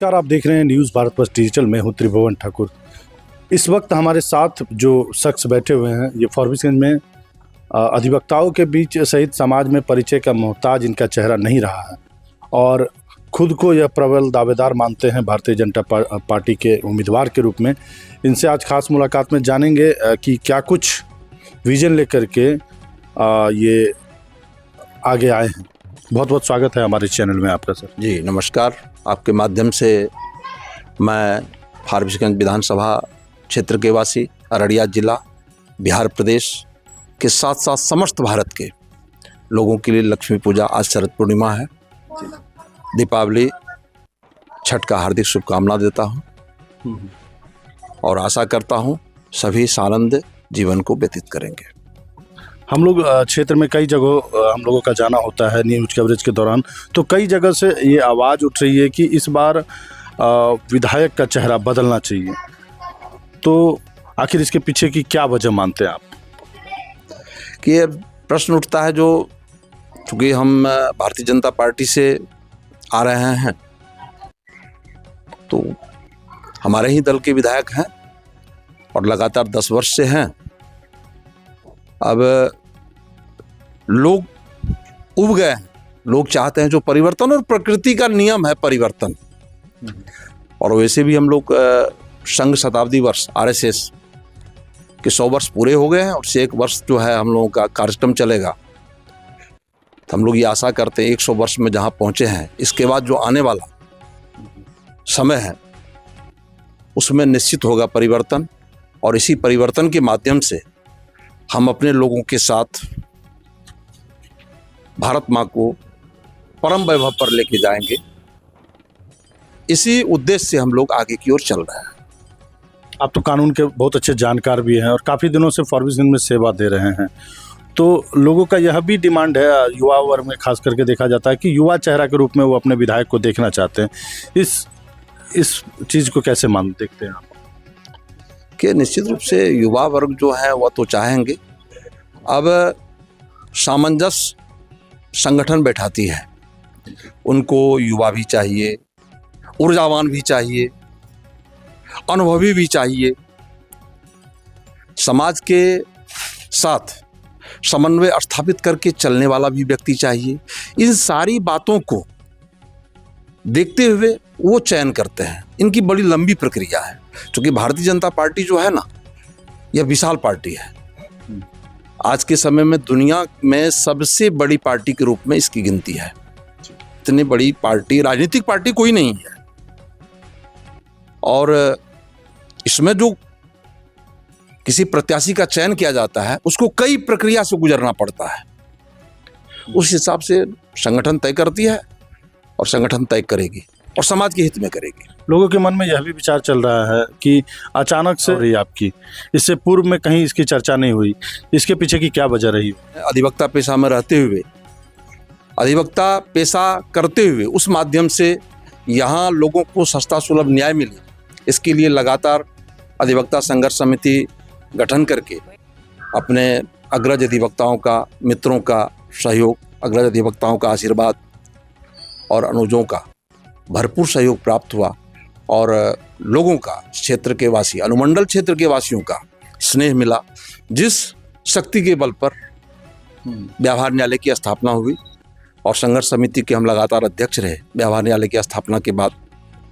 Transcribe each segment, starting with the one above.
नमस्कार, आप देख रहे हैं न्यूज़ भारत प्लस डिजिटल। में हूं त्रिभुवन ठाकुर। इस वक्त हमारे साथ जो शख्स बैठे हुए हैं ये फॉरबिसगंज में अधिवक्ताओं के बीच सहित समाज में परिचय का मोहताज इनका चेहरा नहीं रहा है और खुद को यह प्रबल दावेदार मानते हैं भारतीय जनता पार्टी के उम्मीदवार के रूप में। इनसे आज खास मुलाकात में जानेंगे कि क्या कुछ विजन लेकर के ये आगे आए हैं। बहुत बहुत स्वागत है हमारे चैनल में आपका सर। जी नमस्कार। आपके माध्यम से मैं फॉरबिसगंज विधानसभा क्षेत्र के वासी, अररिया जिला, बिहार प्रदेश के साथ साथ समस्त भारत के लोगों के लिए लक्ष्मी पूजा, आज शरद पूर्णिमा है, दीपावली, छठ का हार्दिक शुभकामना देता हूं और आशा करता हूं सभी सानंद जीवन को व्यतीत करेंगे। हम लोग क्षेत्र में कई जगह हम लोगों का जाना होता है न्यूज़ कवरेज के दौरान, तो कई जगह से ये आवाज़ उठ रही है कि इस बार विधायक का चेहरा बदलना चाहिए। तो आखिर इसके पीछे की क्या वजह मानते हैं आप? कि ये प्रश्न उठता है जो चूँकि हम भारतीय जनता पार्टी से आ रहे हैं तो हमारे ही दल के विधायक हैं और लगातार 10 वर्ष से हैं। अब लोग उब गए हैं, लोग चाहते हैं जो परिवर्तन, और प्रकृति का नियम है परिवर्तन। और वैसे भी हम लोग संघ शताब्दी वर्ष आरएसएस के 100 वर्ष पूरे हो गए हैं और से 1 वर्ष जो है हम लोगों का कार्यक्रम चलेगा। तो हम लोग ये आशा करते हैं 100 वर्ष में जहाँ पहुँचे हैं, इसके बाद जो आने वाला समय है उसमें निश्चित होगा परिवर्तन, और इसी परिवर्तन के माध्यम से हम अपने लोगों के साथ भारत माँ को परम वैभव पर लेके जाएंगे। इसी उद्देश्य से हम लोग आगे की ओर चल रहे हैं। आप तो कानून के बहुत अच्छे जानकार भी हैं और काफ़ी दिनों से फॉरबिसगंज में सेवा दे रहे हैं, तो लोगों का यह भी डिमांड है, युवा वर्ग में खास करके देखा जाता है कि युवा चेहरा के रूप में वो अपने विधायक को देखना चाहते हैं। इस चीज़ को कैसे देखते हैं आप? कि निश्चित रूप से युवा वर्ग जो है वह तो चाहेंगे। अब सामंजस्य संगठन बैठाती है, उनको युवा भी चाहिए, ऊर्जावान भी चाहिए, अनुभवी भी चाहिए, समाज के साथ समन्वय स्थापित करके चलने वाला भी व्यक्ति चाहिए। इन सारी बातों को देखते हुए वो चयन करते हैं। इनकी बड़ी लंबी प्रक्रिया है, क्योंकि भारतीय जनता पार्टी जो है ना, यह विशाल पार्टी है। आज के समय में दुनिया में सबसे बड़ी पार्टी के रूप में इसकी गिनती है। इतनी बड़ी पार्टी, राजनीतिक पार्टी कोई नहीं है। और इसमें जो किसी प्रत्याशी का चयन किया जाता है उसको कई प्रक्रिया से गुजरना पड़ता है। उस हिसाब से संगठन तय करती है और संगठन तय करेगी और समाज के हित में करेगी। लोगों के मन में यह भी विचार चल रहा है कि अचानक से रही आपकी, इससे पूर्व में कहीं इसकी चर्चा नहीं हुई, इसके पीछे की क्या वजह रही? अधिवक्ता पेशा में रहते हुए, अधिवक्ता पेशा करते हुए उस माध्यम से यहाँ लोगों को सस्ता सुलभ न्याय मिले, इसके लिए लगातार अधिवक्ता संघर्ष समिति गठन करके अपने अग्रज अधिवक्ताओं का, मित्रों का सहयोग, अग्रज अधिवक्ताओं का आशीर्वाद और अनुजों का भरपूर सहयोग प्राप्त हुआ और लोगों का, क्षेत्र के वासी, अनुमंडल क्षेत्र के वासियों का स्नेह मिला, जिस शक्ति के बल पर व्यवहार न्यायालय की स्थापना हुई और संघर्ष समिति के हम लगातार अध्यक्ष रहे। व्यवहार न्यायालय की स्थापना के बाद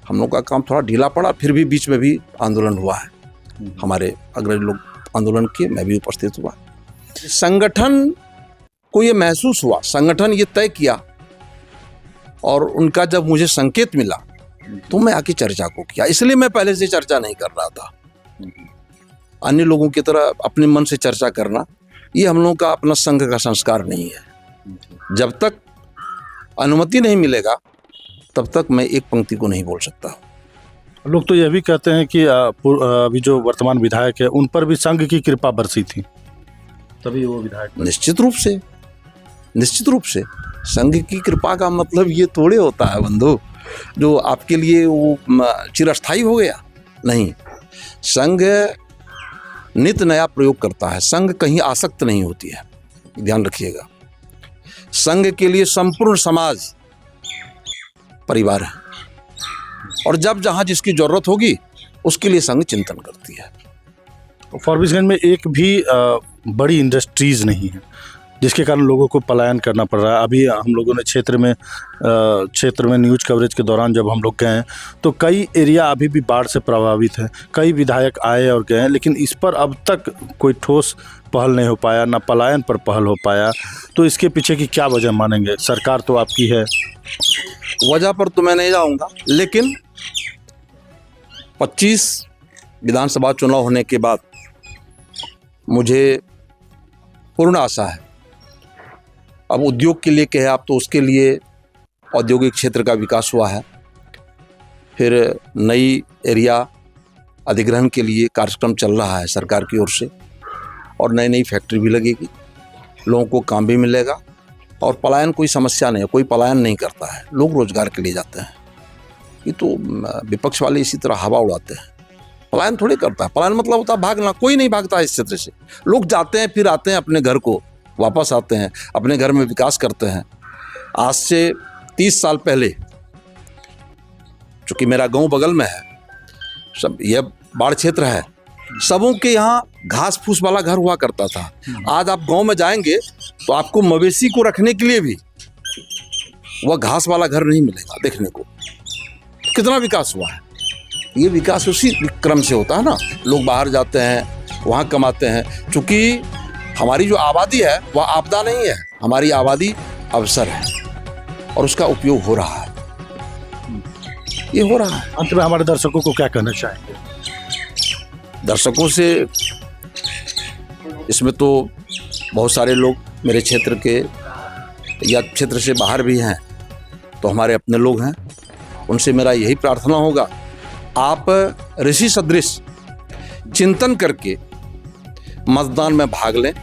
हम लोग का काम थोड़ा ढीला पड़ा, फिर भी बीच में भी आंदोलन हुआ है, हमारे अग्रज लोग आंदोलन किए, मैं भी उपस्थित हुआ। संगठन को ये महसूस हुआ, संगठन ये तय किया और उनका जब मुझे संकेत मिला तो मैं आके चर्चा को किया। इसलिए मैं पहले से चर्चा नहीं कर रहा था। अन्य लोगों की तरह अपने मन से चर्चा करना ये हम लोगों का अपना संघ का संस्कार नहीं है। जब तक अनुमति नहीं मिलेगा तब तक मैं एक पंक्ति को नहीं बोल सकता। लोग तो यह भी कहते हैं कि अभी जो वर्तमान विधायक है उन पर भी संघ की कृपा बरसी थी, तभी वो विधायक। निश्चित रूप से संघ की कृपा का मतलब ये थोड़े होता है बंधु जो आपके लिए वो चिरस्थायी हो गया। नहीं, संघ नित नया प्रयोग करता है, संघ कहीं आसक्त नहीं होती है, ध्यान रखिएगा। संघ के लिए संपूर्ण समाज परिवार है। और जब जहाँ जिसकी ज़रूरत होगी उसके लिए संघ चिंतन करती है। फॉरबिसगंज में एक भी बड़ी इंडस्ट्रीज नहीं है, जिसके कारण लोगों को पलायन करना पड़ रहा है। अभी हम लोगों ने क्षेत्र में न्यूज़ कवरेज के दौरान जब हम लोग गए तो कई एरिया अभी भी बाढ़ से प्रभावित है। कई विधायक आए और गए, लेकिन इस पर अब तक कोई ठोस पहल नहीं हो पाया, ना पलायन पर पहल हो पाया। तो इसके पीछे की क्या वजह मानेंगे? सरकार तो आपकी है। वजह पर तो मैं नहीं जाऊँगा, लेकिन 25 विधानसभा चुनाव होने के बाद मुझे पूर्ण आशा है। अब उद्योग के लिए कहे आप तो उसके लिए औद्योगिक क्षेत्र का विकास हुआ है। फिर नई एरिया अधिग्रहण के लिए कार्यक्रम चल रहा है सरकार की ओर से, और नई नई फैक्ट्री भी लगेगी, लोगों को काम भी मिलेगा, और पलायन कोई समस्या नहीं है। कोई पलायन नहीं करता है, लोग रोजगार के लिए जाते हैं। ये तो विपक्ष वाले इसी तरह हवा उड़ाते हैं। पलायन थोड़ी करता है। पलायन मतलब होता है भागना। कोई नहीं भागता है इस क्षेत्र से। लोग जाते हैं, फिर आते हैं अपने घर को, वापस आते हैं, अपने घर में विकास करते हैं। आज से 30 साल पहले, चूँकि मेरा गांव बगल में है, सब यह बाढ़ क्षेत्र है, सबों के यहाँ घास फूस वाला घर हुआ करता था। आज आप गांव में जाएंगे तो आपको मवेशी को रखने के लिए भी वह घास वाला घर नहीं मिलेगा देखने को। कितना विकास हुआ है। ये विकास उसी क्रम से होता है ना। लोग बाहर जाते हैं, वहाँ कमाते हैं। चूँकि हमारी जो आबादी है वह आपदा नहीं है, हमारी आबादी अवसर है, और उसका उपयोग हो रहा है। ये हो रहा है। अंत में हमारे दर्शकों को क्या कहना चाहेंगे? दर्शकों से, इसमें तो बहुत सारे लोग मेरे क्षेत्र के या क्षेत्र से बाहर भी हैं, तो हमारे अपने लोग हैं। उनसे मेरा यही प्रार्थना होगा, आप ऋषि सदृश चिंतन करके मतदान में भाग लें,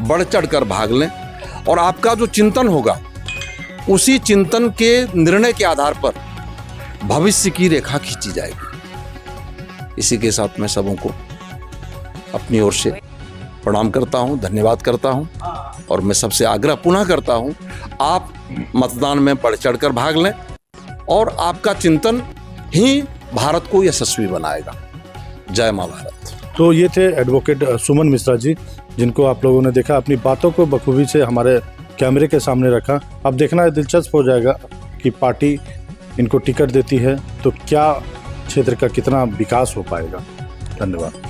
बढ़ चढ़ कर भाग लें, और आपका जो चिंतन होगा उसी चिंतन के निर्णय के आधार पर भविष्य की रेखा खींची जाएगी। इसी के साथ मैं सबों को अपनी ओर से प्रणाम करता हूं, धन्यवाद करता हूं, और मैं सबसे आग्रह पुनः करता हूं, आप मतदान में बढ़ चढ़ कर भाग लें, और आपका चिंतन ही भारत को यशस्वी बनाएगा। जय मां भारत। तो ये थे एडवोकेट सुमन मिश्रा जी, जिनको आप लोगों ने देखा, अपनी बातों को बखूबी से हमारे कैमरे के सामने रखा। अब देखना दिलचस्प हो जाएगा कि पार्टी इनको टिकट देती है तो क्या क्षेत्र का कितना विकास हो पाएगा। धन्यवाद।